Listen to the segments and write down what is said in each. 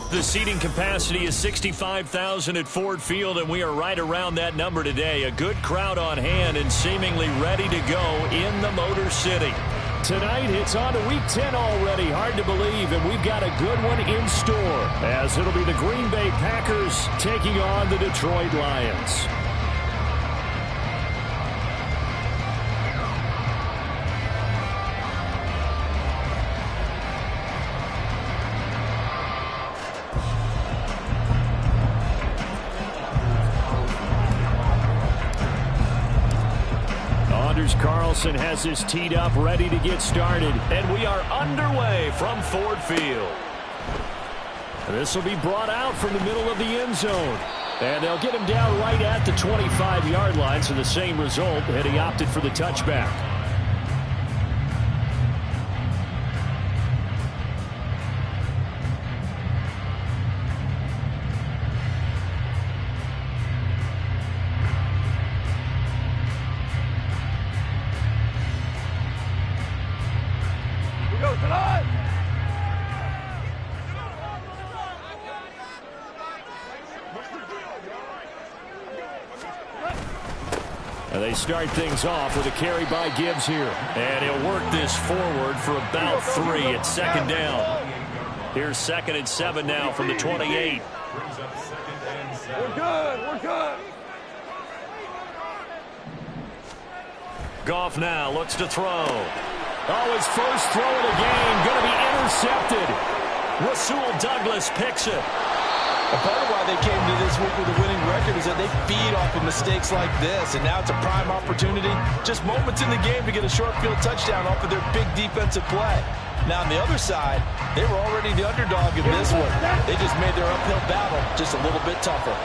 The seating capacity is 65,000 at Ford Field, and we are right around that number today. A good crowd on hand and seemingly ready to go in the Motor City. Tonight, it's on to Week 10 already. Hard to believe, and we've got a good one in store, as it'll be the Green Bay Packers taking on the Detroit Lions. Carlson has his teed up, ready to get started. And we are underway from Ford Field. This will be brought out from the middle of the end zone. And they'll get him down right at the 25-yard line, so the same result, and he opted for the touchback. And they start things off with a carry by Gibbs here. And he'll work this forward for about 3 at second down. Here's 2nd and 7 now from the 28. We're good. Goff now looks to throw. Oh, his first throw of the game going to be intercepted. Rasul Douglas picks it. A part of why they came to this week with a winning record is that they feed off of mistakes like this, and now it's a prime opportunity. Just moments in the game to get a short field touchdown off of their big defensive play. Now, on the other side, they were already the underdog in this one. They just made their uphill battle just a little bit tougher.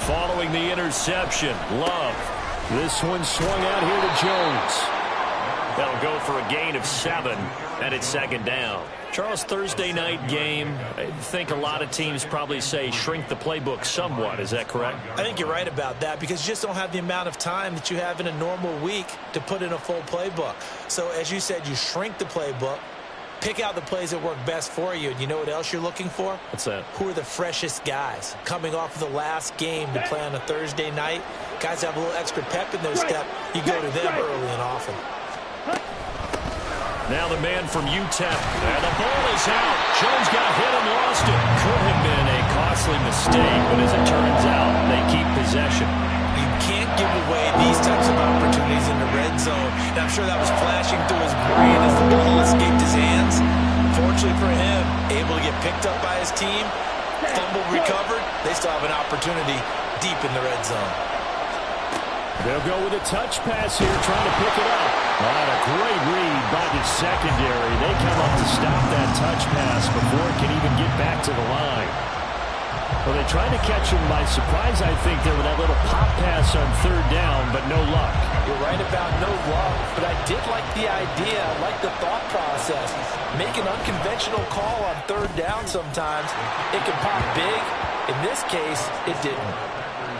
Following the interception, Love. This one swung out here to Jones. They'll go for a gain of 7, and it's 2nd down. Charles, Thursday night game, I think a lot of teams probably say shrink the playbook somewhat. Is that correct? I think you're right about that, because you just don't have the amount of time that you have in a normal week to put in a full playbook. So, as you said, you shrink the playbook, pick out the plays that work best for you. And you know what else you're looking for? What's that? Who are the freshest guys? Coming off of the last game to play on a Thursday night, guys have a little extra pep in their step. You go to them early and often. Now the man from UTEP. And the ball is out. Jones got hit and lost it. Could have been a costly mistake, but as it turns out, they keep possession. You can't give away these types of opportunities in the red zone. And I'm sure that was flashing through his brain as the ball escaped his hands. Fortunately for him, able to get picked up by his team, fumble recovered. They still have an opportunity deep in the red zone. They'll go with a touch pass here, trying to pick it up. And a great read by the secondary. They come up to stop that touch pass before it can even get back to the line. Well, they tried to catch him by surprise, I think, there with that little pop pass on 3rd down, but no luck. You're right about no luck, but I did like the idea. I like the thought process. Make an unconventional call on 3rd down sometimes. It can pop big. In this case, it didn't.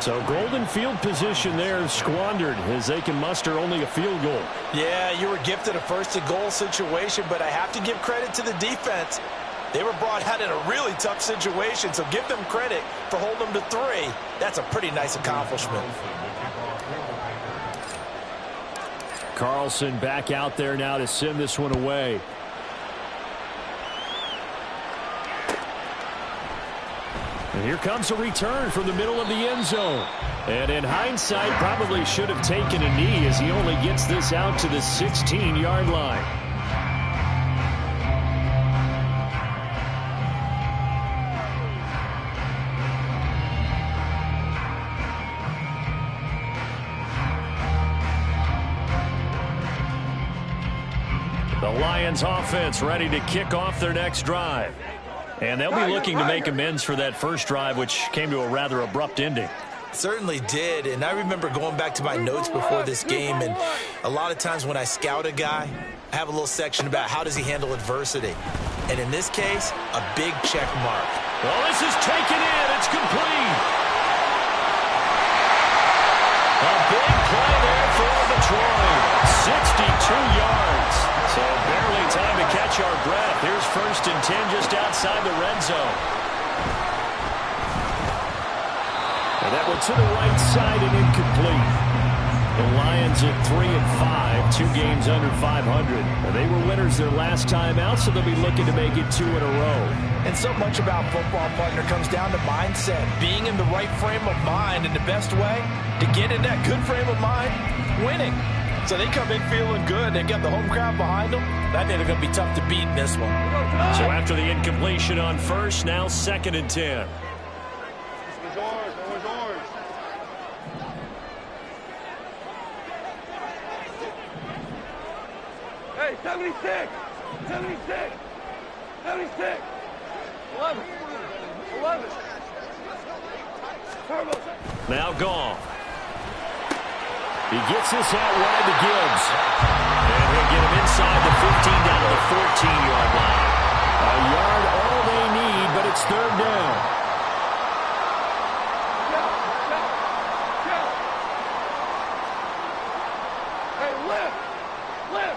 So golden field position there squandered as they can muster only a field goal. Yeah, you were gifted a 1st-and-goal situation, but I have to give credit to the defense. They were brought out in a really tough situation, so give them credit for holding them to 3. That's a pretty nice accomplishment. Carlson back out there now to send this one away. And here comes a return from the middle of the end zone. And in hindsight, probably should have taken a knee as he only gets this out to the 16-yard line. The Lions offense ready to kick off their next drive. And they'll be looking to make amends for that first drive, which came to a rather abrupt ending. Certainly did, and I remember going back to my notes before this game, and a lot of times when I scout a guy, I have a little section about how does he handle adversity. And in this case, a big check mark. Well, this is taken in. It's complete. catch our breath. Here's 1st and 10 just outside the red zone. And that one to the right side and incomplete. The Lions at 3-5, 2 games under 500. They were winners their last time out, so they'll be looking to make it 2 in a row. And so much about football, partner, comes down to mindset. Being in the right frame of mind, and the best way to get in that good frame of mind, winning. So they come in feeling good. They got the home crowd behind them. I think they're going to be tough to beat in this one. So after the incompletion on 1st, now 2nd and 10. Hey, 76! 76! 76! 11! 11! Turbo! Now Goff. He gets this out wide to Gibbs. And he'll get him inside the 15 down to the 14-yard line. A yard all they need, but it's 3rd down. Hey, lift! Lift!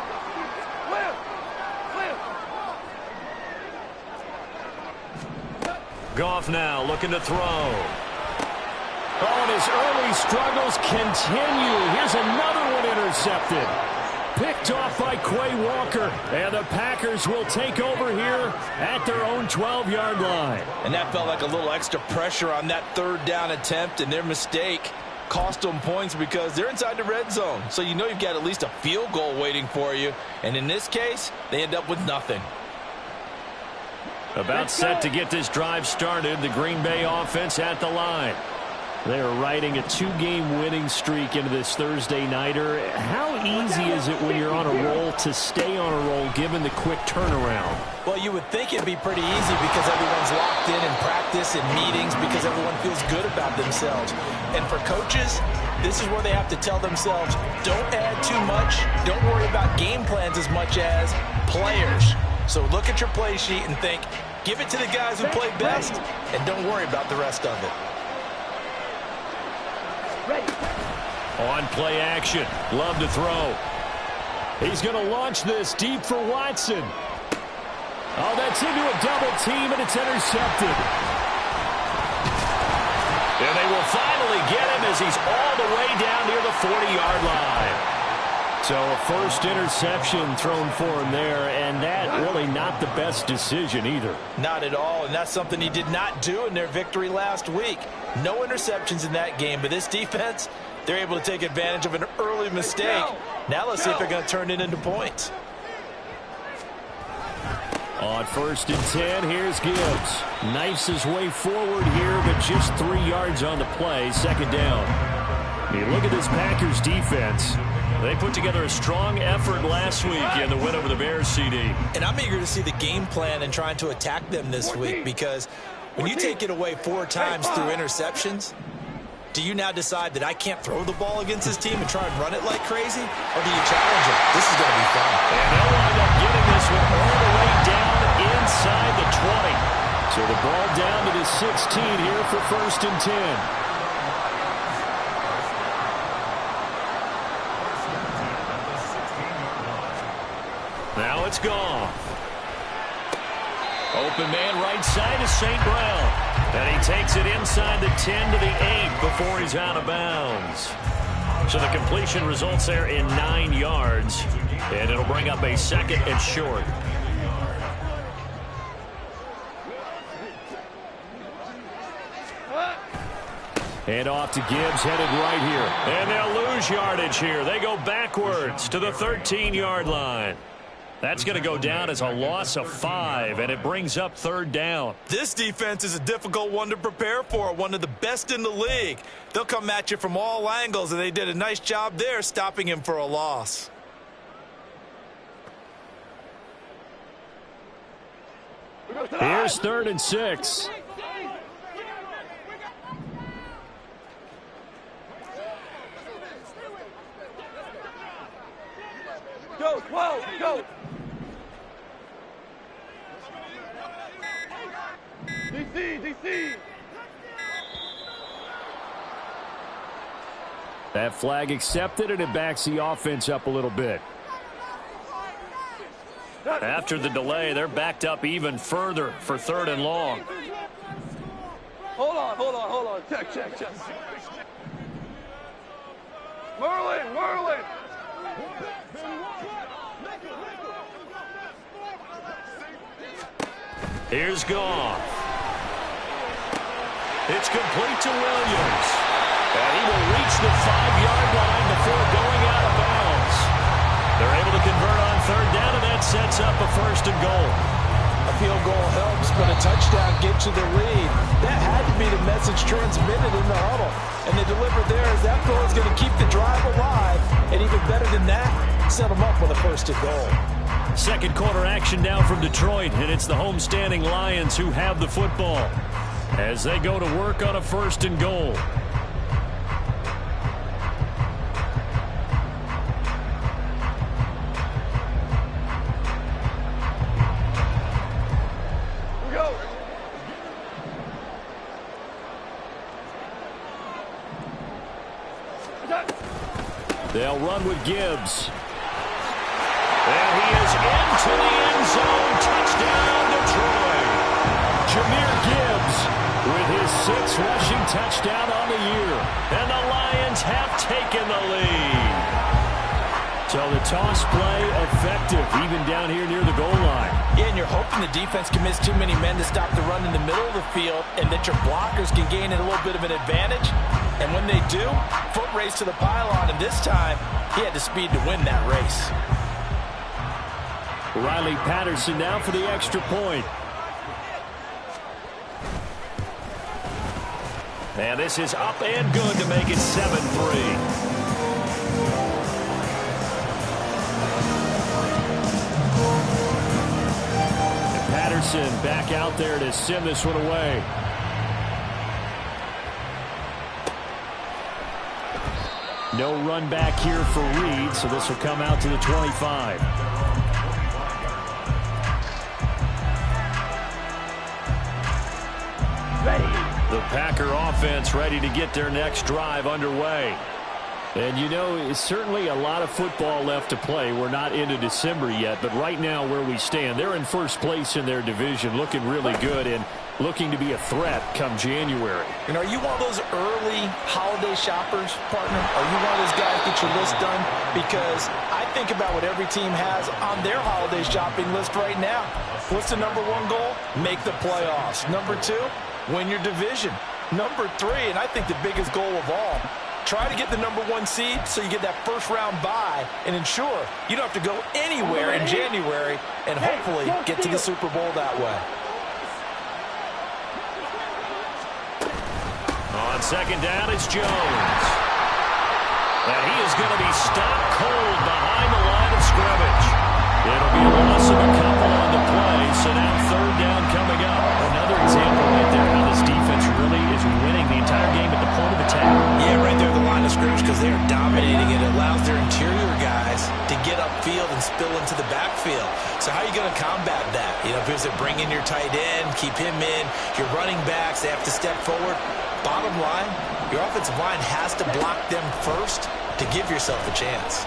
Goff now looking to throw. Oh, and his early struggles continue. Here's another one intercepted. Picked off by Quay Walker. And the Packers will take over here at their own 12-yard line. And that felt like a little extra pressure on that 3rd down attempt, and their mistake cost them points because they're inside the red zone. So you know you've got at least a field goal waiting for you. And in this case, they end up with nothing. About set to get this drive started, the Green Bay offense at the line. They are riding a 2-game winning streak into this Thursday nighter. How easy is it when you're on a roll to stay on a roll given the quick turnaround? Well, you would think it'd be pretty easy because everyone's locked in practice and meetings because everyone feels good about themselves. And for coaches, this is where they have to tell themselves, don't add too much, don't worry about game plans as much as players. So look at your play sheet and think, give it to the guys who play best, and don't worry about the rest of it. On play action, Love to throw. He's going to launch this deep for Watson. Oh, that's into a double team, and it's intercepted. And they will finally get him as he's all the way down near the 40-yard line. So a first interception thrown for him there, and that really not the best decision either. Not at all, and that's something he did not do in their victory last week. No interceptions in that game, but this defense, they're able to take advantage of an early mistake. Now let's see if they're going to turn it into points. On 1st and 10, here's Gibbs. Knifes his way forward here, but just 3 yards on the play, 2nd down. You look at this Packers defense. They put together a strong effort last week in the win over the Bears, CD. And I'm eager to see the game plan and trying to attack them this week because when you take it away 4 times through interceptions, do you now decide that I can't throw the ball against this team and try and run it like crazy? Or do you challenge it? This is going to be fun. And they'll wind up getting this one all the way down inside the 20. So the ball down to the 16 here for 1st and 10. Now it's Goff. Open man right side is St. Brown. And he takes it inside the 10 to the 8 before he's out of bounds. So the completion results there in 9 yards. And it'll bring up a 2nd and short. Hand off to Gibbs, headed right here. And they'll lose yardage here. They go backwards to the 13-yard line. That's going to go down as a loss of 5, and it brings up 3rd down. This defense is a difficult one to prepare for, one of the best in the league. They'll come at you from all angles, and they did a nice job there stopping him for a loss. Here's 3rd and 6. Go, 12, go! DC! That flag accepted, and it backs the offense up a little bit. After the delay, they're backed up even further for 3rd and long. Hold on. Check. Merlin. Here's Goff. It's complete to Williams. And he will reach the 5-yard line before going out of bounds. They're able to convert on 3rd down, and that sets up a 1st and goal. A field goal helps, but a touchdown gets you the lead. That had to be the message transmitted in the huddle. And they delivered there as that goal is going to keep the drive alive. And even better than that, set them up with a 1st and goal. Second quarter action now from Detroit, and it's the homestanding Lions who have the football as they go to work on a 1st and goal. They'll run with Gibbs. And he is into the end zone. Touchdown, Detroit. Jahmyr Gibbs with his 6th rushing touchdown on the year. And the Lions have taken the lead. So the toss play effective, even down here near the goal line. Yeah, and you're hoping the defense commits too many men to stop the run in the middle of the field and that your blockers can gain a little bit of an advantage. And when they do, foot race to the pylon, and this time, he had the speed to win that race. Riley Patterson now for the extra point. And this is up and good to make it 7-3. Patterson back out there to send this one away. No run back here for Reed, so this will come out to the 25. The Packer offense ready to get their next drive underway. And, you know, it's certainly a lot of football left to play. We're not into December yet, but right now where we stand, they're in first place in their division, looking really good and looking to be a threat come January. And are you one of those early holiday shoppers, partner? Are you one of those guys get your list done? Because I think about what every team has on their holiday shopping list right now. What's the number 1 goal? Make the playoffs. Number 2, win your division. Number 3, and I think the biggest goal of all, try to get the number 1 seed so you get that first-round bye and ensure you don't have to go anywhere in January and hopefully get to the Super Bowl that way. On second down, it's Jones. And he is going to be stopped cold behind the line of scrimmage. It'll be a loss of a couple on the play, so now 3rd down coming up. Another example right there how this defense really is winning the entire game at the point of attack. Yeah, right there at the line of scrimmage because they are dominating it. It allows their interior guys to get upfield and spill into the backfield. So how are you going to combat that? You know, because they're bringing your tight end, keep him in. Your running backs, they have to step forward. Bottom line, your offensive line has to block them first to give yourself a chance.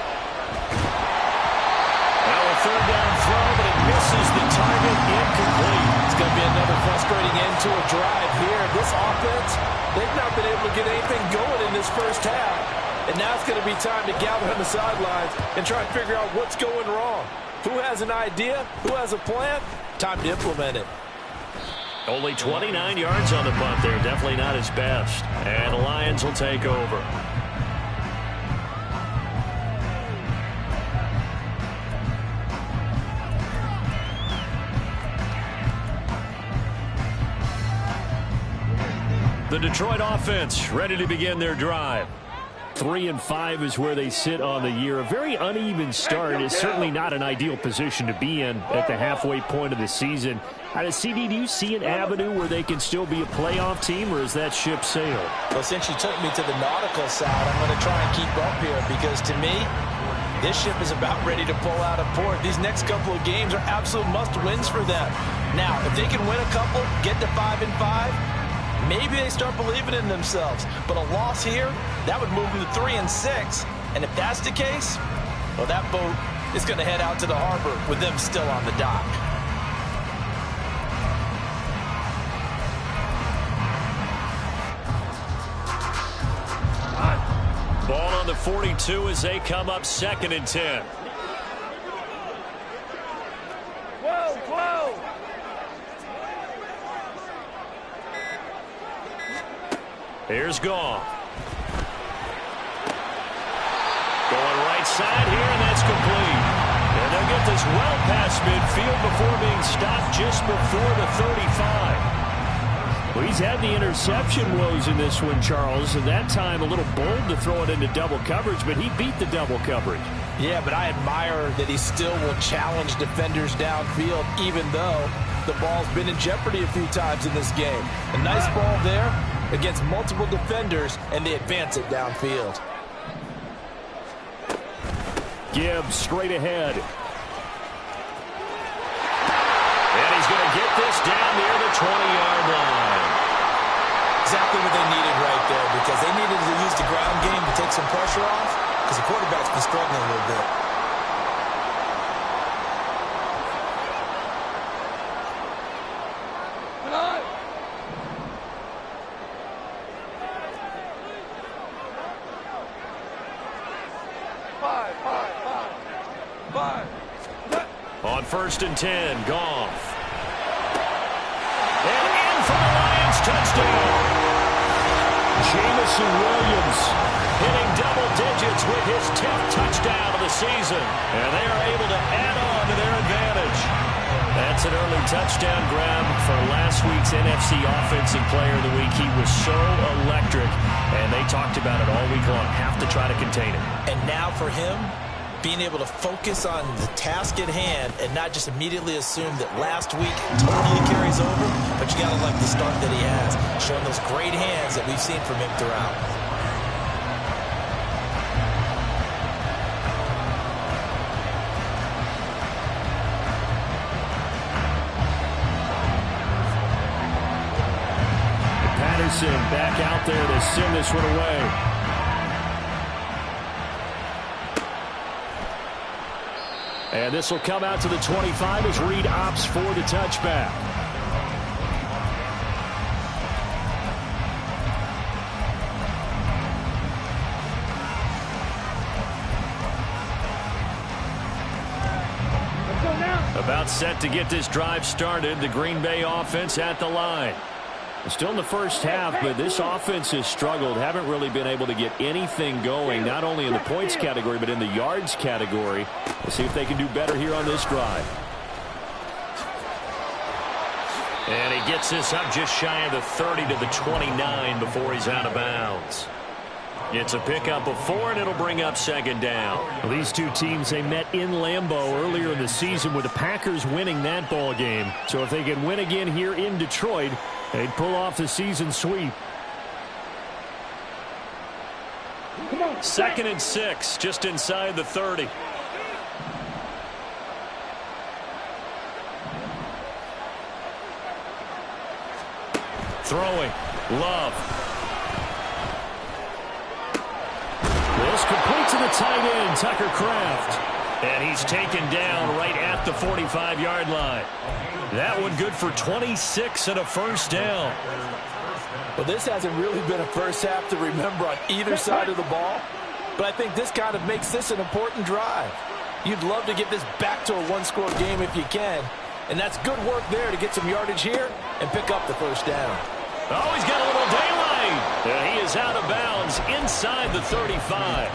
Now a 3rd down throw, but it misses the target, incomplete. It's going to be another frustrating end to a drive here. This offense, they've not been able to get anything going in this first half. And now it's going to be time to gather on the sidelines and try and figure out what's going wrong. Who has an idea? Who has a plan? Time to implement it. Only 29 yards on the punt there. Definitely not his best. And the Lions will take over. The Detroit offense ready to begin their drive. 3-5 is where they sit on the year. A very uneven start. It's certainly not an ideal position to be in at the halfway point of the season. CD, do you see an avenue where they can still be a playoff team, or is that ship sailed? Well, since you took me to the nautical side, I'm going to try and keep up here because to me, this ship is about ready to pull out of port. These next couple of games are absolute must-wins for them. Now, if they can win a couple, get to 5-5, maybe they start believing in themselves. But a loss here, that would move them to 3-6. And if that's the case, well, that boat is going to head out to the harbor with them still on the dock. Ball on the 42 as they come up 2nd and 10. Whoa. Here's Goff. Going right side here, and that's complete. And they'll get this well past midfield before being stopped just before the 35. Well, he's had the interception woes in this one, Charles, and that time a little bold to throw it into double coverage, but he beat the double coverage. Yeah, but I admire that he still will challenge defenders downfield, even though the ball's been in jeopardy a few times in this game. A nice ball there against multiple defenders, and they advance it downfield. Gibbs straight ahead. And he's going to get this down near the 20-yard line. Exactly what they needed right there, because they needed to use the ground game to take some pressure off, because the quarterback's been struggling a little bit. On 1st and 10, Goff. And in for the Lions, touchdown. Jameson Williams hitting double digits with his 10th touchdown of the season. And they are able to add on to their advantage. That's an early touchdown grab for last week's NFC Offensive Player of the Week. He was so electric, and they talked about it all week long. Have to try to contain him. And now for him, being able to focus on the task at hand and not just immediately assume that last week totally carries over, but you got to like the start that he has, showing those great hands that we've seen from him throughout. Patterson back out there to send this one away. And this will come out to the 25 as Reed opts for the touchback. About set to get this drive started. The Green Bay offense at the line. Still in the first half, but this offense has struggled. Haven't really been able to get anything going, not only in the points category, but in the yards category. We'll see if they can do better here on this drive. And he gets this up just shy of the 30 to the 29 before he's out of bounds. It's a pickup of 4, and it'll bring up 2nd down. Well, these two teams, they met in Lambeau earlier in the season with the Packers winning that ball game. So if they can win again here in Detroit, they'd pull off the season sweep. 2nd and 6, just inside the 30. Throwing. Love. This complete to the tight end, Tucker Kraft. And he's taken down right at the 45-yard line. That one good for 26 and a first down. Well, this hasn't really been a first half to remember on either side of the ball, but I think this kind of makes this an important drive. You'd love to get this back to a one-score game if you can, and that's good work there to get some yardage here and pick up the first down. Oh, he's got a little daylight. And he is out of bounds inside the 35.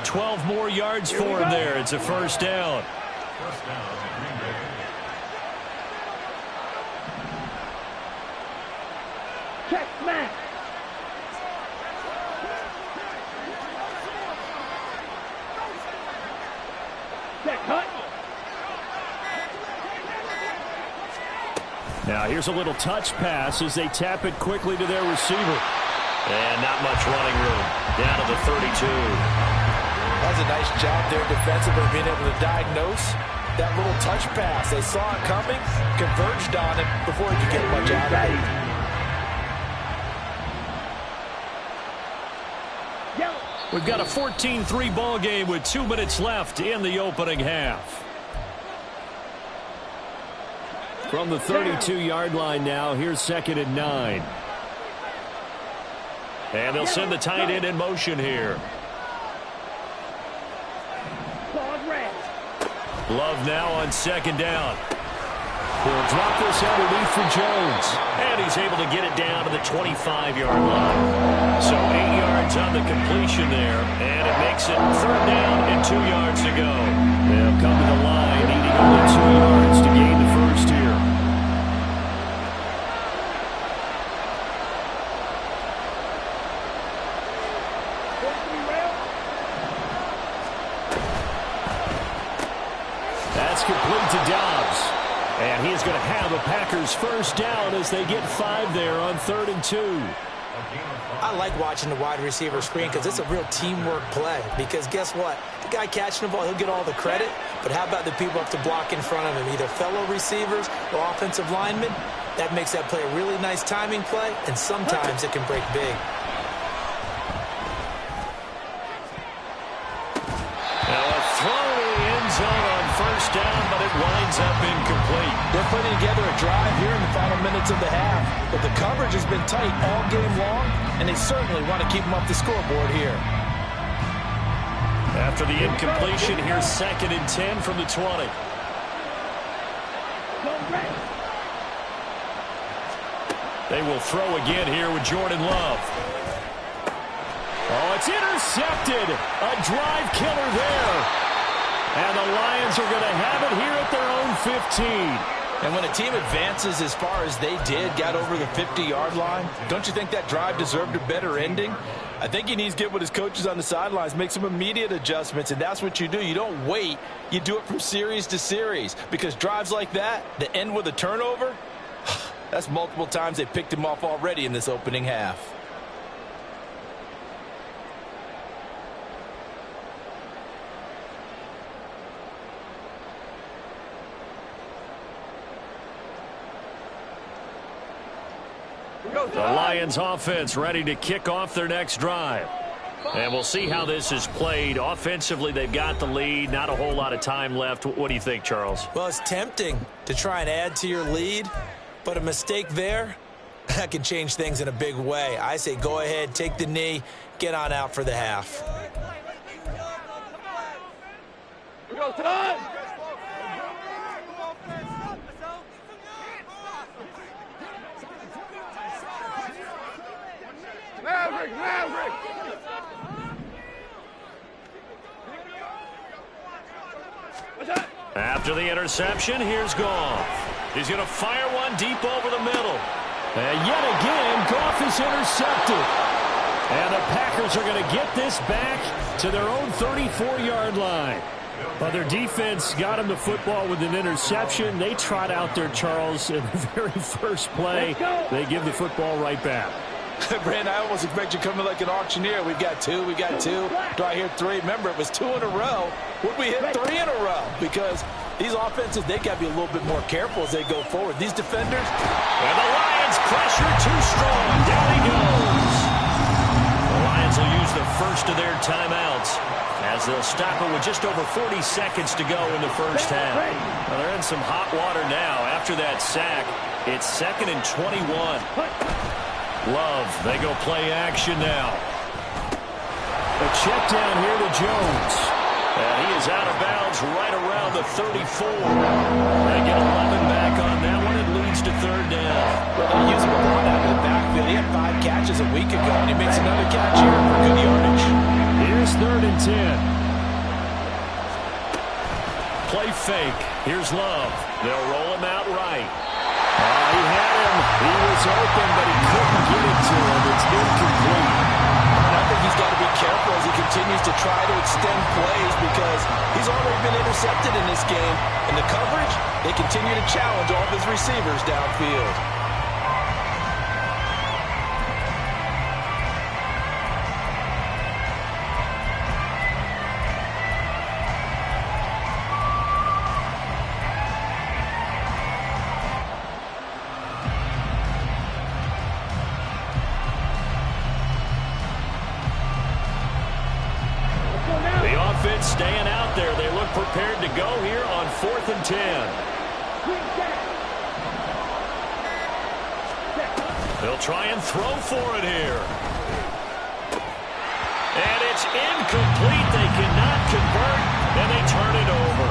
12 more yards for him there. It's a first down. Check, man. Check, cut. Now here's a little touch pass as they tap it quickly to their receiver. And not much running room. Down to the 32. That was a nice job there defensively, being able to diagnose that little touch pass. They saw it coming, converged on it before he could get much out of it. Yellow. We've got a 14-3 ball game with 2 minutes left in the opening half. From the 32-yard line now, here's 2nd and 9. And they'll send the tight end in motion here. Love now on 2nd down. He'll drop this underneath for Jones. And he's able to get it down to the 25-yard line. So 8 yards on the completion there. And it makes it 3rd down and 2 yards to go. They'll come to the line, needing only 2 yards to gain the first here. That's complete to Dobbs. And he is going to have a Packers first down as they get 5 there on 3rd and 2. I like watching the wide receiver screen because it's a real teamwork play. Because guess what? The guy catching the ball, he'll get all the credit. But how about the people up to block in front of him, either fellow receivers or offensive linemen? That makes that play a really nice timing play, and sometimes it can break big. Now a throw to the end zone on first down, but it winds up incomplete. They're putting together a drive here in the final minutes of the half. But the coverage has been tight all game long, and they certainly want to keep them off the scoreboard here. After the incompletion, here's 2nd and 10 from the 20. They will throw again here with Jordan Love. Oh, it's intercepted. A drive killer there. And the Lions are going to have it here at their own 15. And when a team advances as far as they did, got over the 50-yard line, don't you think that drive deserved a better ending? I think he needs to get with his coaches on the sidelines, make some immediate adjustments, and that's what you do. You don't wait. You do it from series to series, because drives like that end with a turnover, that's multiple times they picked him off already in this opening half. The Lions offense ready to kick off their next drive. And we'll see how this is played. Offensively, they've got the lead. Not a whole lot of time left. What do you think, Charles? Well, it's tempting to try and add to your lead, but a mistake there, that can change things in a big way. I say go ahead, take the knee, get on out for the half. Go time! Maverick! After the interception, here's Goff. He's going to fire one deep over the middle. And yet again, Goff is intercepted. And the Packers are going to get this back to their own 34-yard line. But their defense got him the football with an interception. They trot out there, Charles, in the very first play. They give the football right back. Brand, I almost expect you coming like an auctioneer. We've got two. Do I hear three? Remember, it was 2 in a row. Would we hit 3 in a row? Because these offenses, they got to be a little bit more careful as they go forward. These defenders. And the Lions pressure too strong. Down he goes. The Lions will use the first of their timeouts as they'll stop it with just over 40 seconds to go in the first half. Well, they're in some hot water now after that sack. It's 2nd and 21. Love, they go play action now. A check down here to Jones. And he is out of bounds right around the 34. They get 11 back on that one. It leads to 3rd down. Well, they're using a lot out of the backfield. He had 5 catches a week ago, and he makes another catch here for good yardage. Here's 3rd and 10. Play fake. Here's Love. They'll roll him out right. He had him. He was open, but he couldn't get it to him. It's incomplete. And I think he's got to be careful as he continues to try to extend plays because he's already been intercepted in this game. And the coverage, they continue to challenge all of his receivers downfield. staying out there. They look prepared to go here on 4th and 10. They'll try and throw for it here. And it's incomplete. They cannot convert, and they turn it over.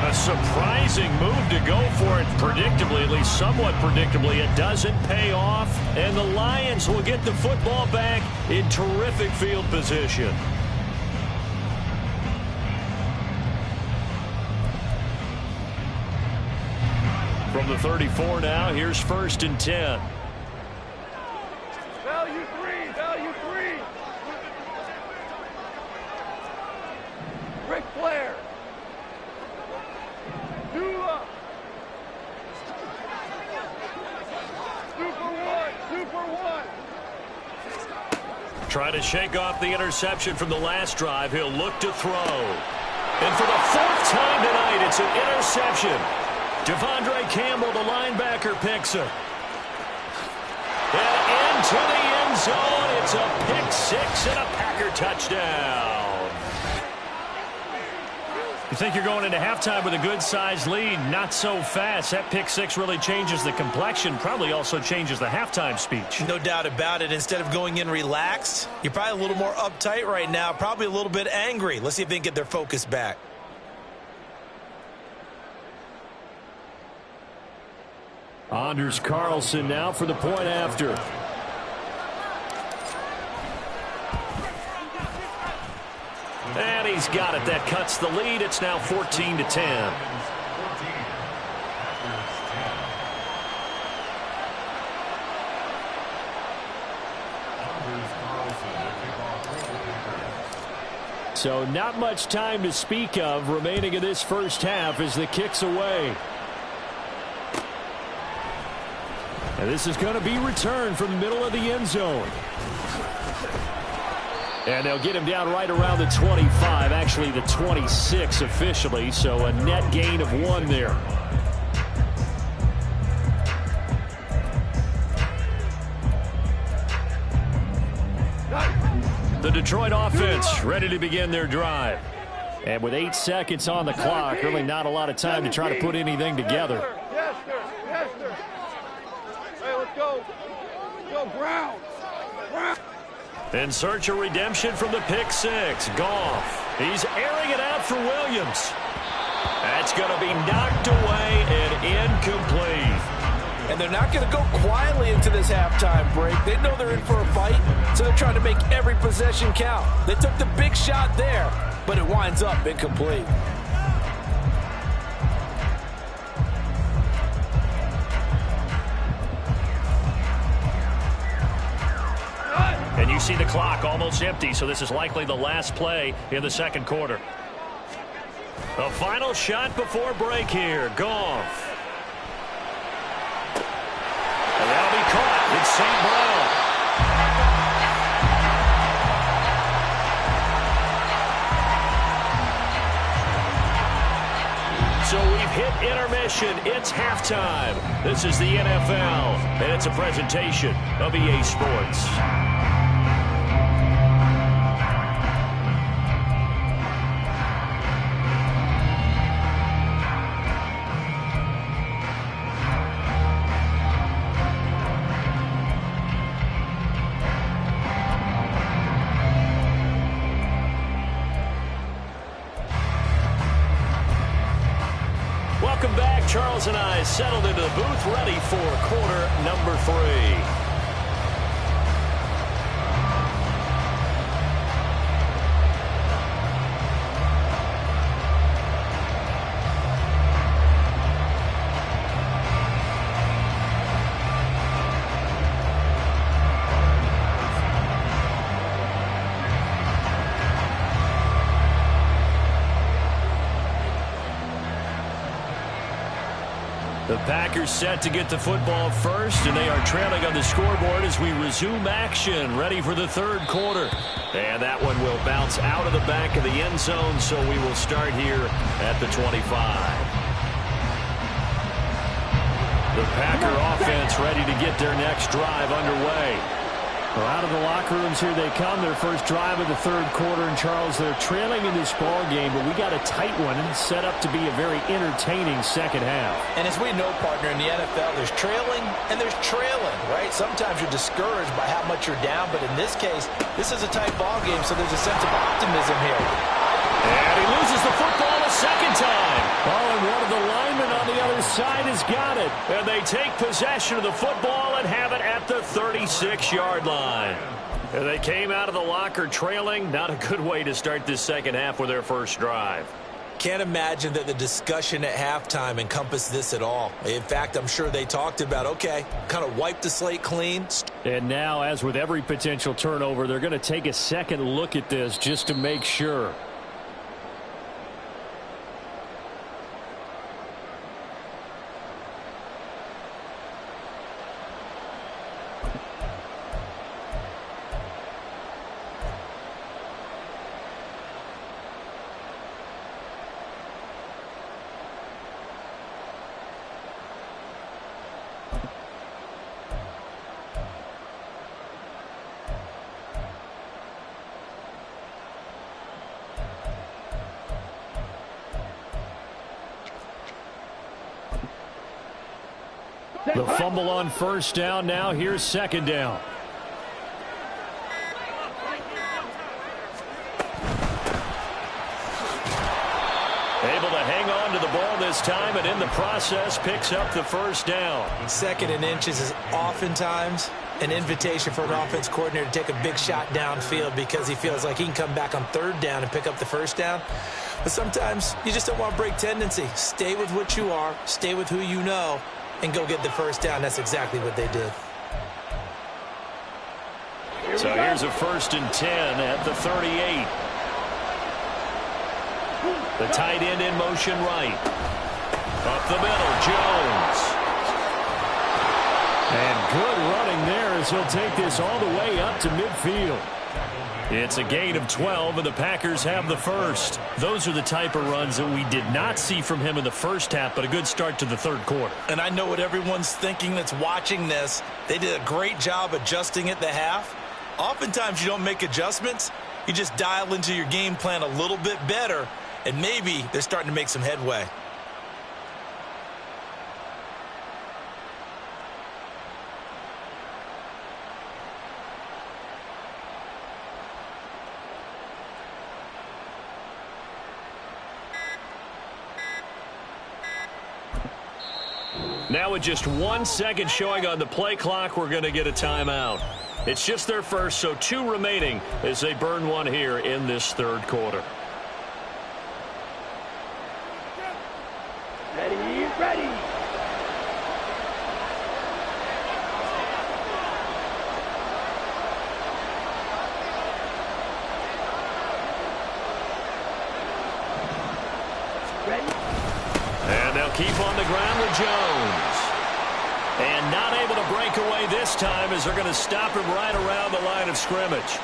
A surprising move to go for it predictably, at least somewhat predictably. It doesn't pay off, and the Lions will get the football back in terrific field position. From the 34 now, here's 1st and 10. Value three, value three. Ric Flair. Dula. Super one. Try to shake off the interception from the last drive. He'll look to throw. And for the 4th time tonight, it's an interception. Devondre Campbell, the linebacker, picks it. And into the end zone. It's a pick 6 and a Packer touchdown. You think you're going into halftime with a good-sized lead. Not so fast. That pick 6 really changes the complexion. Probably also changes the halftime speech. No doubt about it. Instead of going in relaxed, you're probably a little more uptight right now. Probably a little bit angry. Let's see if they can get their focus back. Anders Carlson now for the point after. And he's got it. That cuts the lead. It's now 14 to 10. So not much time to speak of remaining in this first half as the kick's away. And this is going to be returned from the middle of the end zone. And they'll get him down right around the 25, actually the 26 officially, so a net gain of 1 there. The Detroit offense ready to begin their drive. And with 8 seconds on the clock, really not a lot of time to try to put anything together. Yes, sir. Yes, sir. Hey, let's go. Let's go, Brown. In search of redemption from the pick 6. Goff. He's airing it out for Williams. That's going to be knocked away and incomplete. And they're not going to go quietly into this halftime break. They know they're in for a fight, so they're trying to make every possession count. They took the big shot there, but it winds up incomplete. And you see the clock almost empty, so this is likely the last play in the second quarter. A final shot before break here. Goff. And that'll be caught. It's St. Brown. So we've hit intermission. It's halftime. This is the NFL, and it's a presentation of EA Sports. Welcome back. Charles and I settled into the booth, ready for quarter number 3. The Packers set to get the football first, and they are trailing on the scoreboard as we resume action, ready for the third quarter. And that one will bounce out of the back of the end zone, so we will start here at the 25. The Packer offense ready to get their next drive underway. Well, out of the locker rooms here they come. Their first drive of the third quarter. And, Charles, they're trailing in this ball game, but we got a tight one set up to be a very entertaining second half. And as we know, partner, in the NFL, there's trailing and there's trailing, right? Sometimes you're discouraged by how much you're down, but in this case, this is a tight ball game, so there's a sense of optimism here. And he loses the football a second time. Oh, and one of the linemen on the other side has got it. And they take possession of the football and have it at the 36-yard line. And they came out of the locker trailing. Not a good way to start this second half with their first drive. Can't imagine that the discussion at halftime encompassed this at all. In fact, I'm sure they talked about, okay, kind of wipe the slate clean. And now, as with every potential turnover, they're going to take a second look at this just to make sure. The fumble on first down. Now here's second down. Able to hang on to the ball this time, and in the process picks up the first down. Second and inches is oftentimes an invitation for an offense coordinator to take a big shot downfield because he feels like he can come back on third down and pick up the first down. But sometimes you just don't want to break tendency. Stay with what you are, stay with who you know, and go get the first down. That's exactly what they did. So here's a 1st and 10 at the 38. The tight end in motion right. Up the middle, Jones. And good running there as he'll take this all the way up to midfield. It's a gain of 12, and the Packers have the first. Those are the type of runs that we did not see from him in the first half, but a good start to the third quarter. And I know what everyone's thinking that's watching this. They did a great job adjusting at the half. Oftentimes you don't make adjustments. You just dial into your game plan a little bit better, and maybe they're starting to make some headway. Now with just 1 second showing on the play clock, we're going to get a timeout. It's just their first, so 2 remaining as they burn one here in this third quarter. Ready. And they'll keep on the ground with Jones. And not able to break away this time as they're going to stop him right around the line of scrimmage.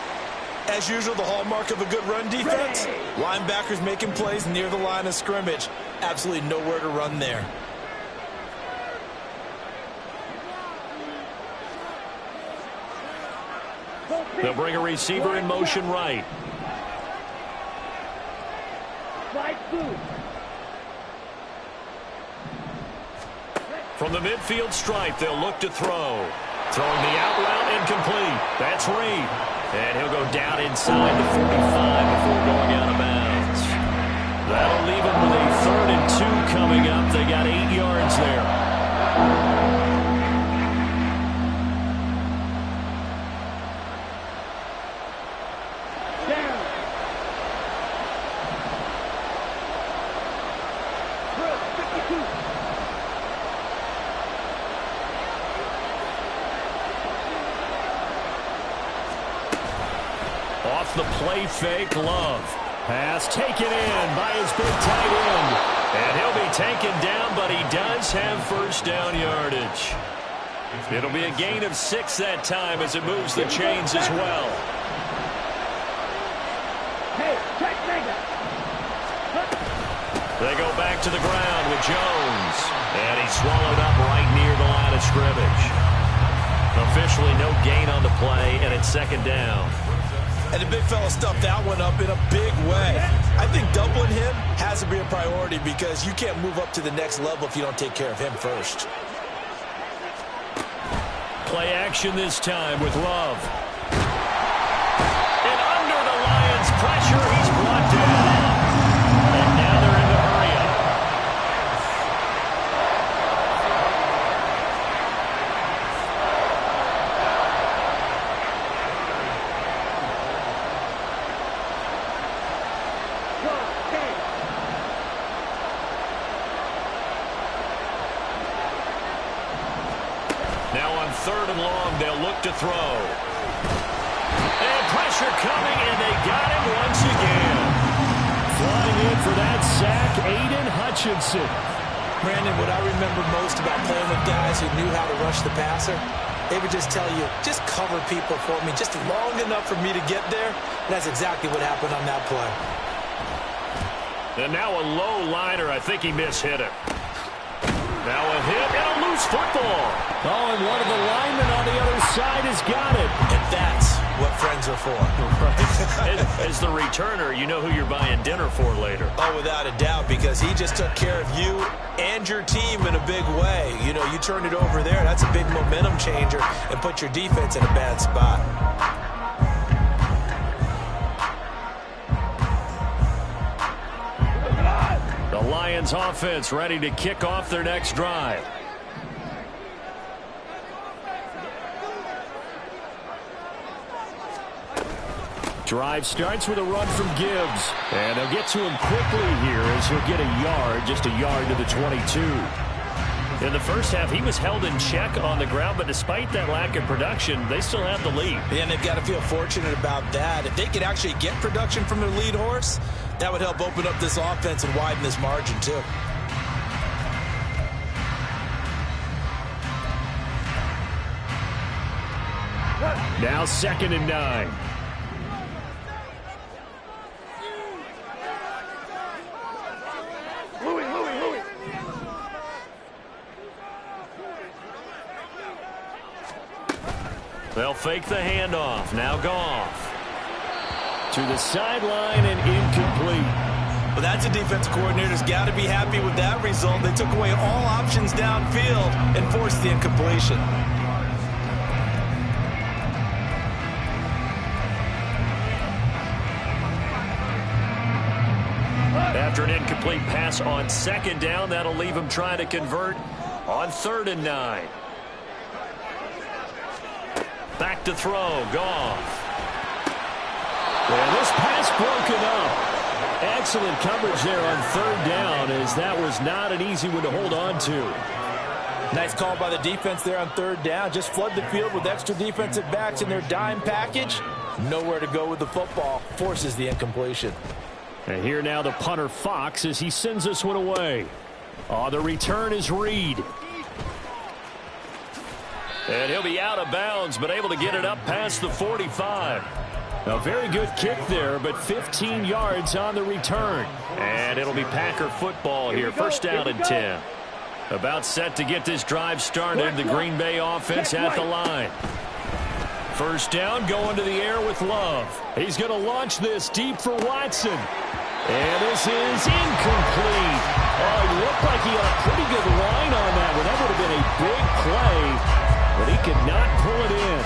As usual, the hallmark of a good run defense, linebackers making plays near the line of scrimmage. Absolutely nowhere to run there. They'll bring a receiver in motion right. From the midfield stripe, they'll look to throw. Throwing the out route incomplete. That's Reed. And he'll go down inside the 45 before going out of bounds. That'll leave him with a 3rd and 2 coming up. They got 8 yards there. Off the play fake, Love. Pass taken in by his big tight end. And he'll be taken down, but he does have first down yardage. It'll be a gain of 6 that time as it moves the chains as well. They go back to the ground with Jones. And he's swallowed up right near the line of scrimmage. Officially no gain on the play, and it's second down. And the big fella stuffed that one up in a big way. I think doubling him has to be a priority because you can't move up to the next level if you don't take care of him first. Play action this time with Love. And under the Lions' pressure, he's brought down. And now they're in the hurry-up. Now on 3rd and long, they'll look to throw. And pressure coming, and they got him once again. Flying in for that sack, Aiden Hutchinson. Brandon, what I remember most about playing with guys who knew how to rush the passer, they would just tell you, just cover people for me, just long enough for me to get there. And that's exactly what happened on that play. And now a low liner. I think he mishit it. Now a hit and a loose football. Oh, and one of the linemen on the other side has got it. And that's what friends are for. As the returner, you know who you're buying dinner for later. Oh, without a doubt, because he just took care of you and your team in a big way. You know, you turned it over there. That's a big momentum changer and put your defense in a bad spot. The Lions offense ready to kick off their next drive. Drive starts with a run from Gibbs. And they'll get to him quickly here as he'll get a yard, just a yard to the 22. In the first half, he was held in check on the ground, but despite that lack of production, they still have the lead. Yeah, and they've got to feel fortunate about that. If they could actually get production from their lead horse, that would help open up this offense and widen this margin, too. Now 2nd and 9. They'll fake the handoff. Now Goff. To the sideline and incomplete. Well, that's a defense coordinator's got to be happy with that result. They took away all options downfield and forced the incompletion. After an incomplete pass on 2nd down, that'll leave him trying to convert on 3rd and 9. Back to throw, Goff. And this pass broken up. Excellent coverage there on 3rd down, as that was not an easy one to hold on to. Nice call by the defense there on 3rd down. Just flood the field with extra defensive backs in their dime package. Nowhere to go with the football. Forces the incompletion. And here now the punter Fox as he sends this one away. Oh, the return is Reed. And he'll be out of bounds, but able to get it up past the 45. A very good kick there, but 15 yards on the return. And it'll be Packer football here. 1st down and 10. About set to get this drive started. The Green Bay offense at the line. 1st down, going to the air with Love. He's going to launch this deep for Watson. And this is incomplete. Oh, it looked like he had a pretty good line on that one. That would have been a big play, but he could not pull it in.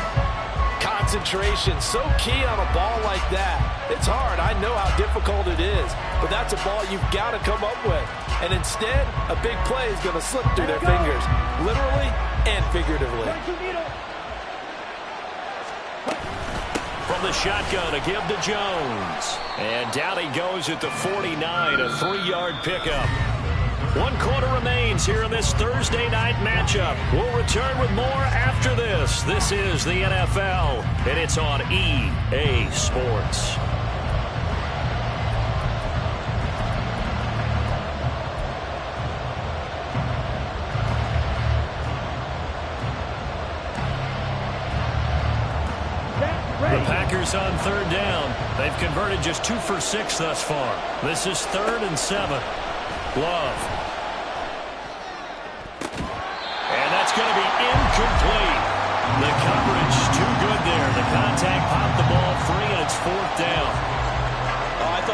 Concentration, so key on a ball like that. It's hard. I know how difficult it is, but that's a ball you've got to come up with. And instead, a big play is going to slip through their fingers, literally and figuratively. From the shotgun, a give to Jones. And down he goes at the 49, a 3-yard pickup. 1 quarter remains here in this Thursday night matchup. We'll return with more after this. This is the NFL, and it's on EA Sports. The Packers on 3rd down. They've converted just 2 for 6 thus far. This is 3rd and 7. Love. And that's going to be incomplete. The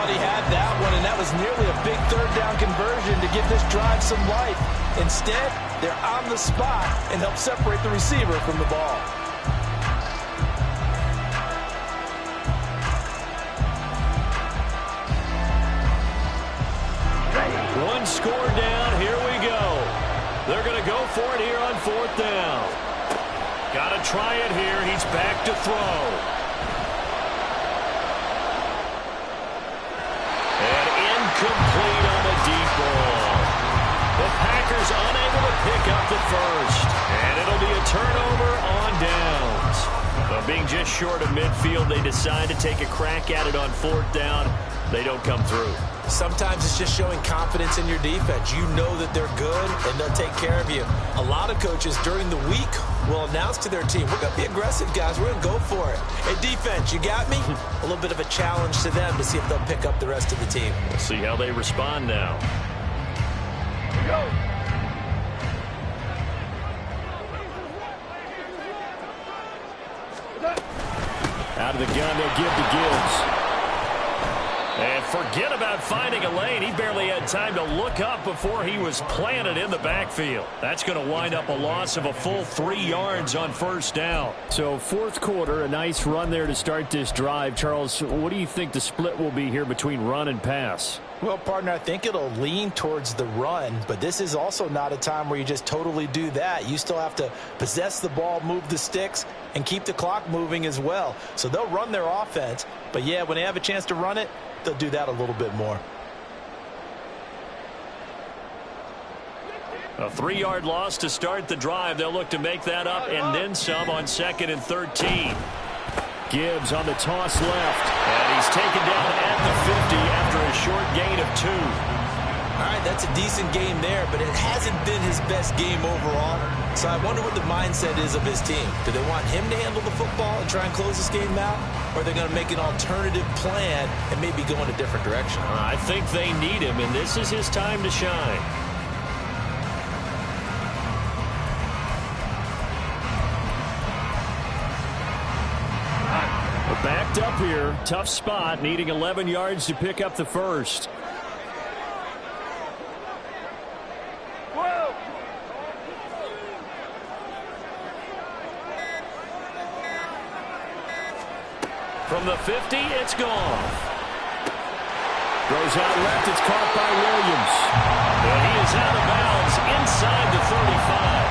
thought he had that one, and that was nearly a big third down conversion to give this drive some life. Instead, they're on the spot and help separate the receiver from the ball. One score down. Here we go. They're going to go for it here on 4th down. Got to try it here. He's back to throw. And incomplete on the deep ball. The Packers unable to pick up the first. And it'll be a turnover on downs. But being just short of midfield, they decide to take a crack at it on 4th down. They don't come through. Sometimes it's just showing confidence in your defense. You know that they're good, and they'll take care of you. A lot of coaches during the week will announce to their team, we're going to be aggressive, guys. We're going to go for it. Hey, defense, you got me? A little bit of a challenge to them to see if they'll pick up the rest of the team. We'll see how they respond now. Go. Out of the gun, they'll give to Gibbs. And forget about finding a lane. He barely had time to look up before he was planted in the backfield. That's going to wind up a loss of a full 3 yards on 1st down. So 4th quarter, a nice run there to start this drive. Charles, what do you think the split will be here between run and pass? Well, partner, I think it'll lean towards the run, but this is also not a time where you just totally do that. You still have to possess the ball, move the sticks, and keep the clock moving as well. So they'll run their offense, but yeah, when they have a chance to run it, they'll do that a little bit more. A 3-yard loss to start the drive. They'll look to make that up and then some on 2nd and 13. Gibbs on the toss left. And he's taken down at the 50 after a short gain of 2. All right, that's a decent game there, but it hasn't been his best game overall. So I wonder what the mindset is of his team. Do they want him to handle the football and try and close this game out? Or are they going to make an alternative plan and maybe go in a different direction? I think they need him, and this is his time to shine. Backed up here. Tough spot, needing 11 yards to pick up the first. From the 50, it's gone. Goes out left, it's caught by Williams. And he is out of bounds inside the 35.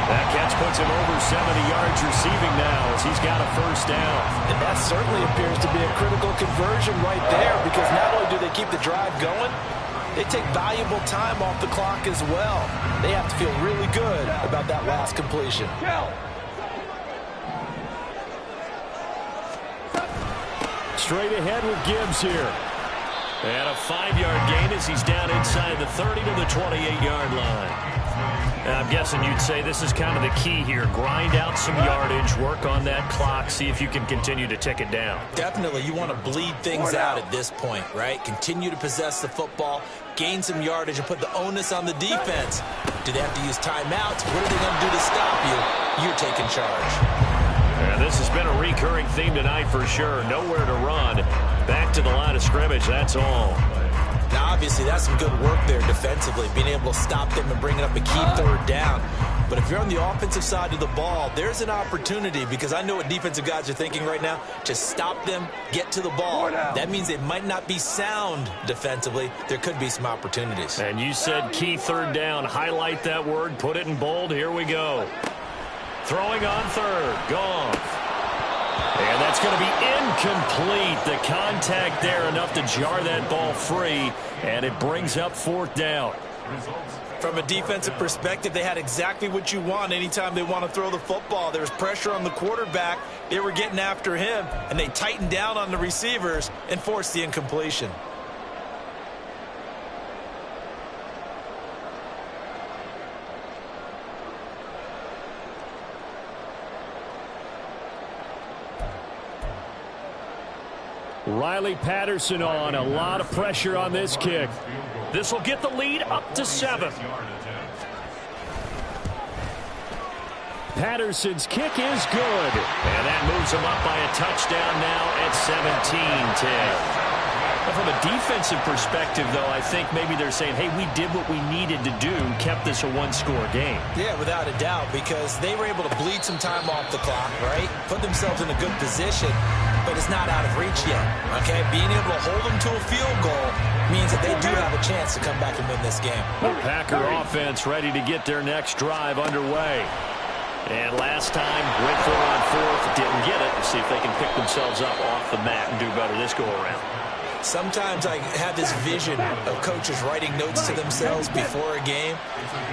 That catch puts him over 70 yards receiving now as he's got a first down. And that certainly appears to be a critical conversion right there, because not only do they keep the drive going, they take valuable time off the clock as well. They have to feel really good about that last completion. Straight ahead with Gibbs here. And a 5-yard gain as he's down inside the 30 to the 28-yard line. I'm guessing you'd say this is kind of the key here. Grind out some yardage, work on that clock, see if you can continue to tick it down. Definitely, you want to bleed things out at this point, right? Continue to possess the football, gain some yardage, and put the onus on the defense. Do they have to use timeouts? What are they going to do to stop you? You're taking charge. And this has been a recurring theme tonight for sure. Nowhere to run. Back to the line of scrimmage, that's all. Now, obviously, that's some good work there defensively, being able to stop them and bring it up a key 3rd down. But if you're on the offensive side of the ball, there's an opportunity, because I know what defensive guys are thinking right now. Just stop them, get to the ball. That means they might not be sound defensively. There could be some opportunities. And you said key 3rd down. Highlight that word, put it in bold. Here we go. Throwing on 3rd, gone. And that's going to be incomplete. The contact there enough to jar that ball free, and it brings up 4th down. From a defensive perspective, they had exactly what you want anytime they want to throw the football. There was pressure on the quarterback. They were getting after him, and they tightened down on the receivers and forced the incompletion. Riley Patterson on. A lot of pressure on this kick. This will get the lead up to 7. Patterson's kick is good. And that moves him up by a touchdown now at 17-10. from a defensive perspective, though, I think maybe they're saying, hey, we did what we needed to do, kept this a one-score game. Yeah, without a doubt, because they were able to bleed some time off the clock, right? Put themselves in a good position, but it's not out of reach yet, okay? Being able to hold them to a field goal means that they do have a chance to come back and win this game. The Packer offense ready to get their next drive underway. And last time, went for it on fourth, didn't get it. See if they can pick themselves up off the mat and do better this go-around. Sometimes I have this vision of coaches writing notes to themselves before a game,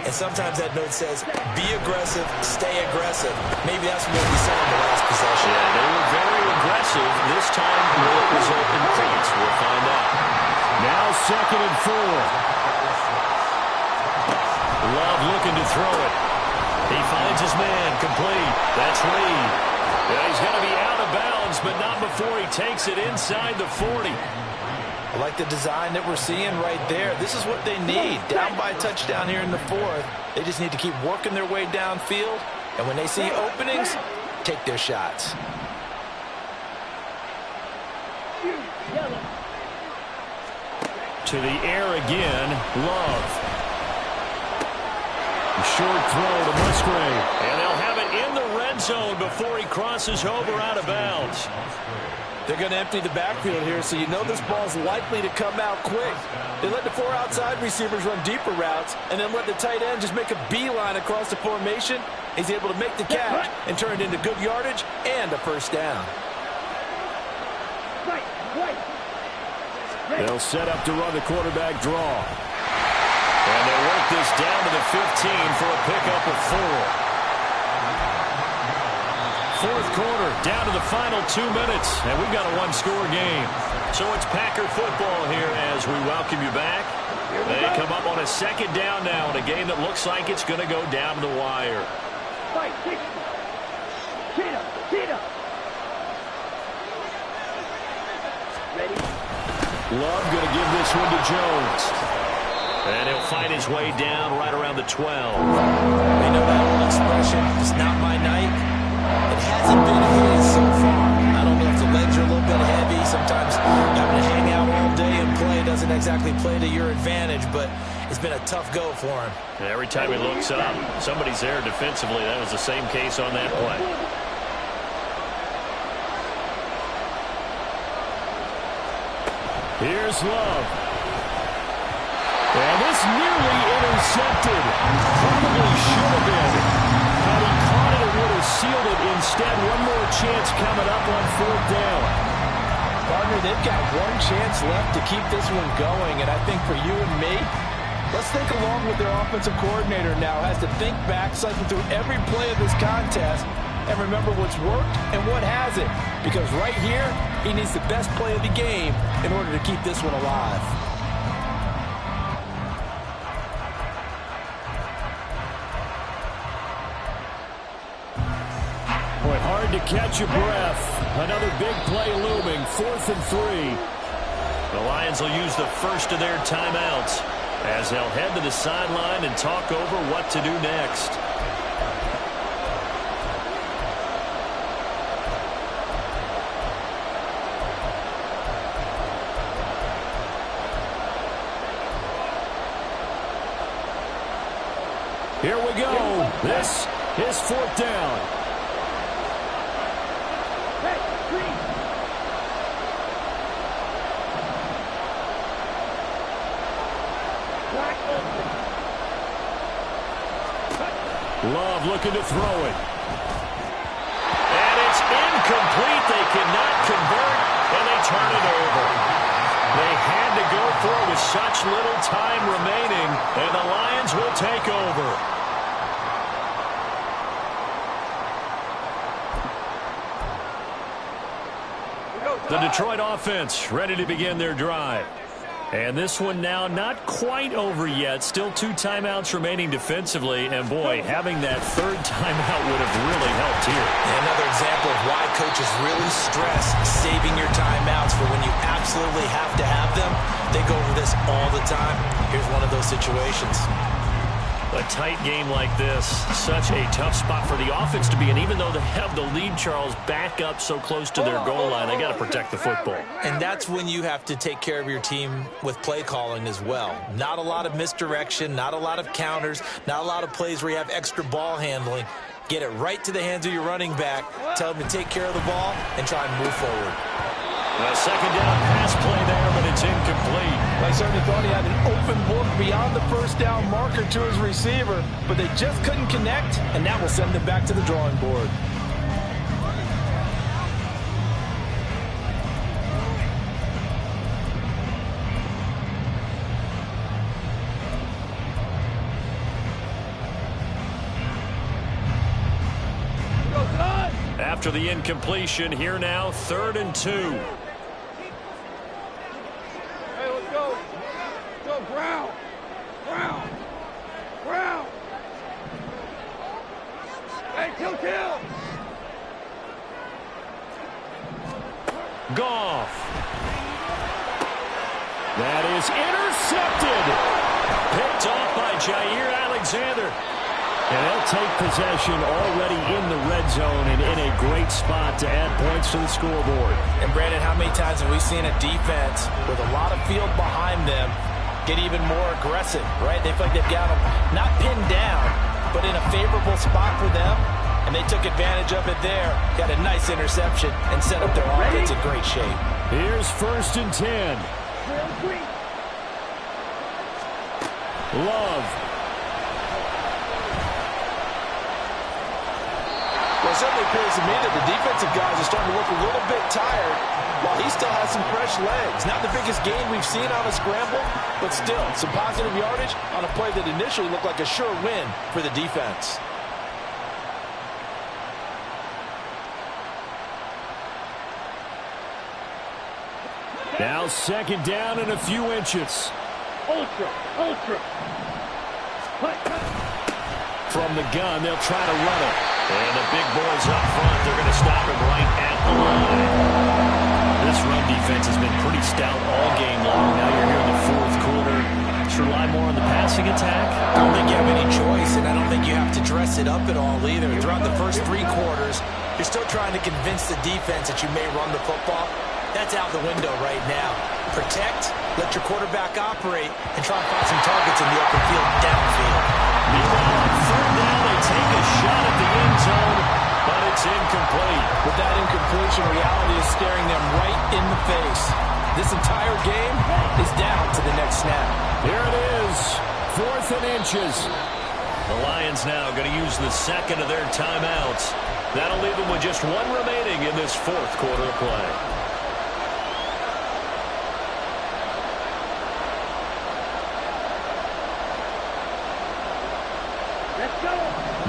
and sometimes that note says, be aggressive, stay aggressive. Maybe that's what we saw in the last possession. Yeah, they were very aggressive. This time, will it result in points? We'll find out. Now 2nd and 4. Love looking to throw it. He finds his man, complete. That's Reed. Yeah, he's going to be out of bounds, but not before he takes it inside the 40. I like the design that we're seeing right there. This is what they need. Down by a touchdown here in the 4th. They just need to keep working their way downfield. And when they see openings, take their shots. To the air again, Love. Short throw to Musgrave. And they'll have it in the red zone before he crosses over out of bounds. They're going to empty the backfield here, so you know this ball's likely to come out quick. They let the 4 outside receivers run deeper routes and then let the tight end just make a beeline across the formation. He's able to make the catch and turn it into good yardage and a first down. They'll set up to run the quarterback draw. And they work this down to the 15 for a pickup of 4. 4th quarter, down to the final 2 minutes, and we've got a one-score game. So it's Packer football here as we welcome you back. They come up on a 2nd down now in a game that looks like it's going to go down to the wire. Love going to give this one to Jones. And he'll find his way down right around the 12. They know that old expression, it's not my night. It hasn't been his so far. I don't know if the legs are a little bit heavy. Sometimes having to hang out all day and play doesn't exactly play to your advantage, but it's been a tough go for him. And every time he looks up, somebody's there defensively. That was the same case on that play. Here's Love. And this nearly intercepted. Probably should have been. Had he caught it, it would have sealed it. Instead, one more chance coming up on 4th down. Partner, they've got one chance left to keep this one going, and I think for you and me, let's think along with their offensive coordinator now. Has to think back, cycle through every play of this contest, and remember what's worked and what hasn't. Because right here, he needs the best play of the game in order to keep this one alive. Boy, hard to catch your breath. Another big play looming, 4th and 3. The Lions will use the first of their timeouts as they'll head to the sideline and talk over what to do next. Here we go. This is 4th down. Love looking to throw it. And it's incomplete. They cannot convert, and they turn it over. They had to go for it with such little time remaining, and the Lions will take over. The Detroit offense ready to begin their drive. And this one now not quite over yet. Still 2 timeouts remaining defensively. And, boy, having that 3rd timeout would have really helped here. Another example of why coaches really stress saving your timeouts for when you absolutely have to have them. They go over this all the time. Here's one of those situations. A tight game like this, such a tough spot for the offense to be in. Even though they have the lead, Charles, back up so close to their goal line, they got to protect the football. And that's when you have to take care of your team with play calling as well. Not a lot of misdirection, not a lot of counters, not a lot of plays where you have extra ball handling. Get it right to the hands of your running back, tell them to take care of the ball, and try and move forward. A second down pass play there, but it's incomplete. I certainly thought he had an open look beyond the first down marker to his receiver, but they just couldn't connect, and that will send them back to the drawing board. After the incompletion, here now, 3rd and 2. Hey, let's go. Go, ground. Ground. Ground. Hey, kill. Goff. That is intercepted. Picked off by Jair Alexander. And they'll take possession already in the red zone and in a great spot to add points to the scoreboard. And Brandon, how many times have we seen a defense with a lot of field behind them get even more aggressive, right? They feel like they've got them not pinned down, but in a favorable spot for them, and they took advantage of it there. Got a nice interception and set up their offense in great shape. Here's 1st and 10. Love. Well, it certainly appears to me that the defensive guys are starting to look a little bit tired while he still has some fresh legs. Not the biggest gain we've seen on a scramble, but still some positive yardage on a play that initially looked like a sure win for the defense. Now 2nd down and a few inches. Ultra. From the gun, they'll try to run it. And the big boys up front, they're going to stop him right at the line. This run defense has been pretty stout all game long. Now you're here in the 4th quarter. Should rely more on the passing attack? I don't think you have any choice, and I don't think you have to dress it up at all either. Throughout the first 3 quarters, you're still trying to convince the defense that you may run the football. That's out the window right now. Protect, let your quarterback operate, and try and find some targets in the open field downfield. Meanwhile, on 3rd down, they take a shot at the end zone, but it's incomplete. With that incompletion, reality is staring them right in the face. This entire game is down to the next snap. Here it is, 4th and inches. The Lions now going to use the 2nd of their timeouts. That'll leave them with just 1 remaining in this 4th quarter of play.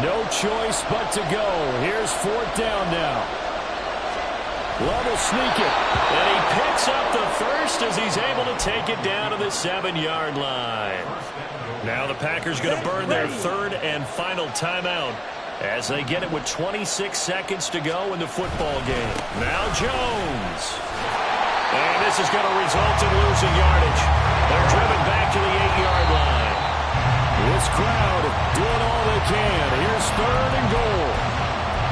No choice but to go. Here's 4th down now. Love will sneak it. And he picks up the first as he's able to take it down to the 7-yard line. Now the Packers going to burn their 3rd and final timeout as they get it with 26 seconds to go in the football game. Now Jones. And this is going to result in losing yardage. They're driven back to the 8-yard line. This crowd doing all they can. Here's 3rd and goal.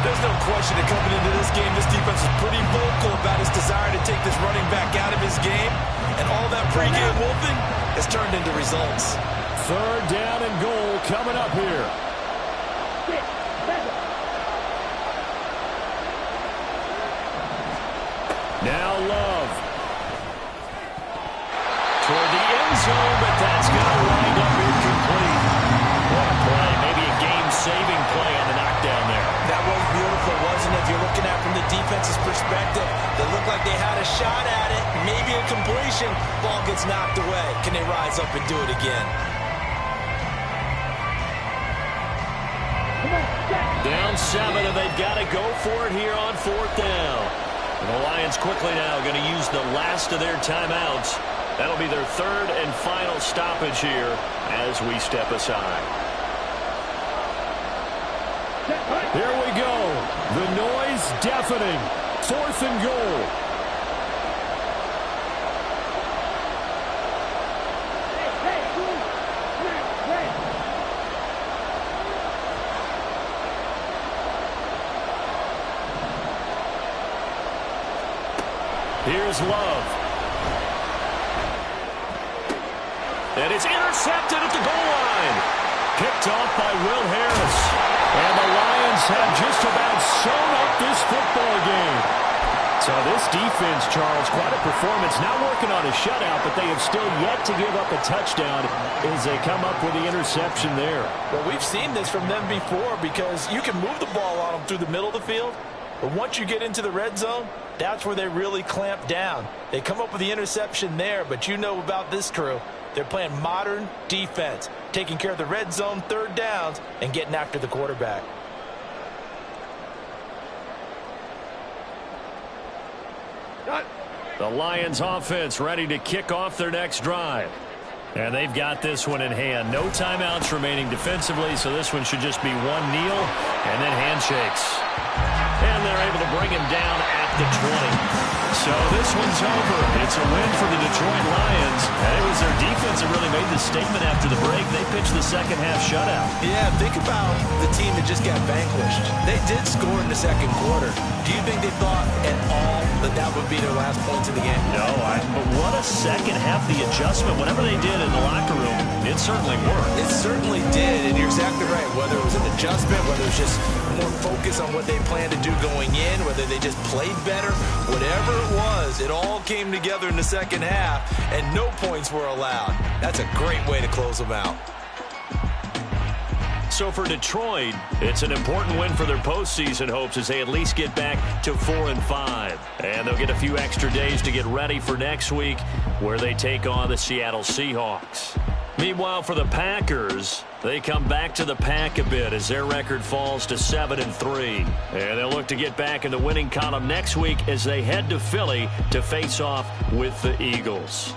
There's no question that coming into this game, this defense is pretty vocal about his desire to take this running back out of his game. And all that pregame wolfing has turned into results. 3rd down and goal coming up here. Now Love. Toward the end zone, but that's going to wind up incomplete. What a play. Maybe a game-saving play on the knockdown there. That was beautiful, wasn't it? If you're looking at it from the defense's perspective, they looked like they had a shot at it, maybe a completion. Ball gets knocked away. Can they rise up and do it again? Down 7, and they've got to go for it here on 4th down. And the Lions quickly now going to use the last of their timeouts. That'll be their 3rd and final stoppage here as we step aside. Here we go. The noise deafening. 4th and goal. Here's Love. And it's intercepted at the goal line. Picked off by Will Harris. And the Lions have just about sewn up this football game. So this defense, Charles, quite a performance. Not working on a shutout, but they have still yet to give up a touchdown as they come up with the interception there. Well, we've seen this from them before because you can move the ball on them through the middle of the field. But once you get into the red zone, that's where they really clamp down. They come up with the interception there, but you know about this crew. They're playing modern defense, taking care of the red zone, third downs, and getting after the quarterback. The Lions offense ready to kick off their next drive. And they've got this one in hand. No timeouts remaining defensively, so this one should just be one kneel and then handshakes. And they're able to bring him down at the 20. So this one's over. It's a win for the Detroit Lions. And it was their defense that really made the statement after the break. They pitched the second half shutout. Yeah, think about the team that just got vanquished. They did score in the second quarter. Do you think they thought at all that that would be their last points of the game? No, but what a second half, the adjustment. Whatever they did in the locker room, it certainly worked. It certainly did, and you're exactly right. Whether it was an adjustment, whether it was just more focus on what they planned to do going in, whether they just played better, whatever it was, it all came together in the second half, and no points were allowed. That's a great way to close them out. So for Detroit, it's an important win for their postseason hopes as they at least get back to 4-5. And they'll get a few extra days to get ready for next week where they take on the Seattle Seahawks. Meanwhile, for the Packers, they come back to the pack a bit as their record falls to 7-3. And they'll look to get back in the winning column next week as they head to Philly to face off with the Eagles.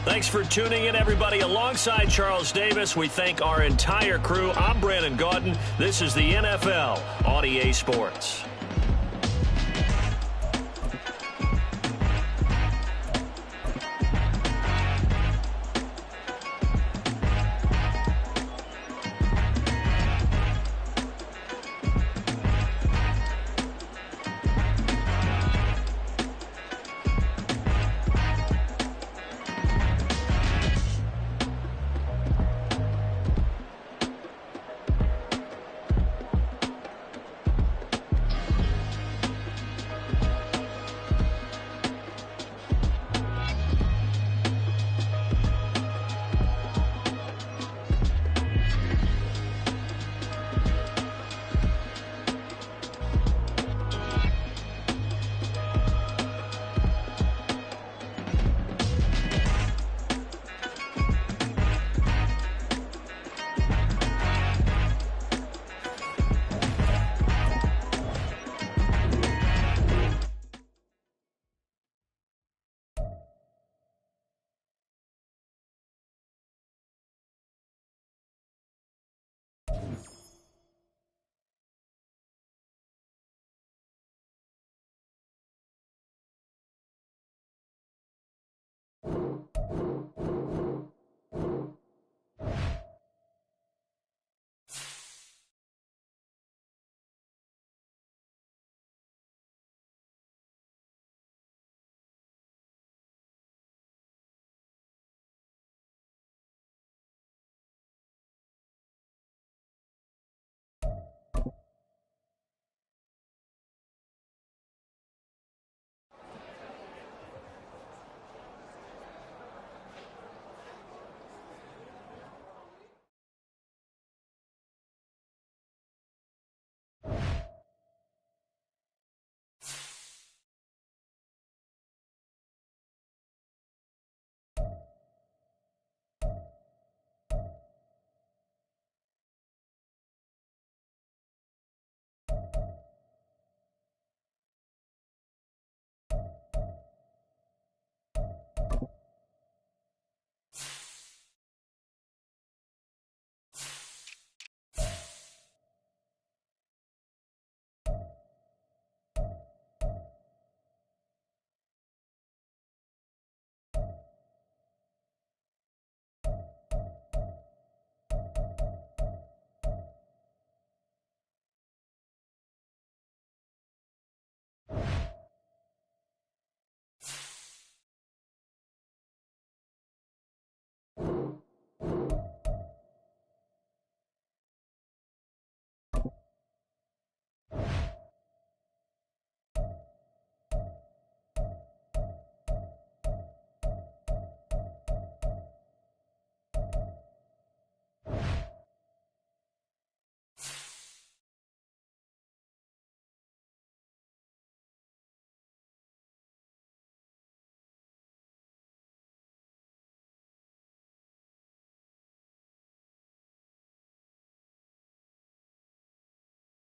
Thanks for tuning in, everybody. Alongside Charles Davis, we thank our entire crew. I'm Brandon Gaudin. This is the NFL on EA Sports.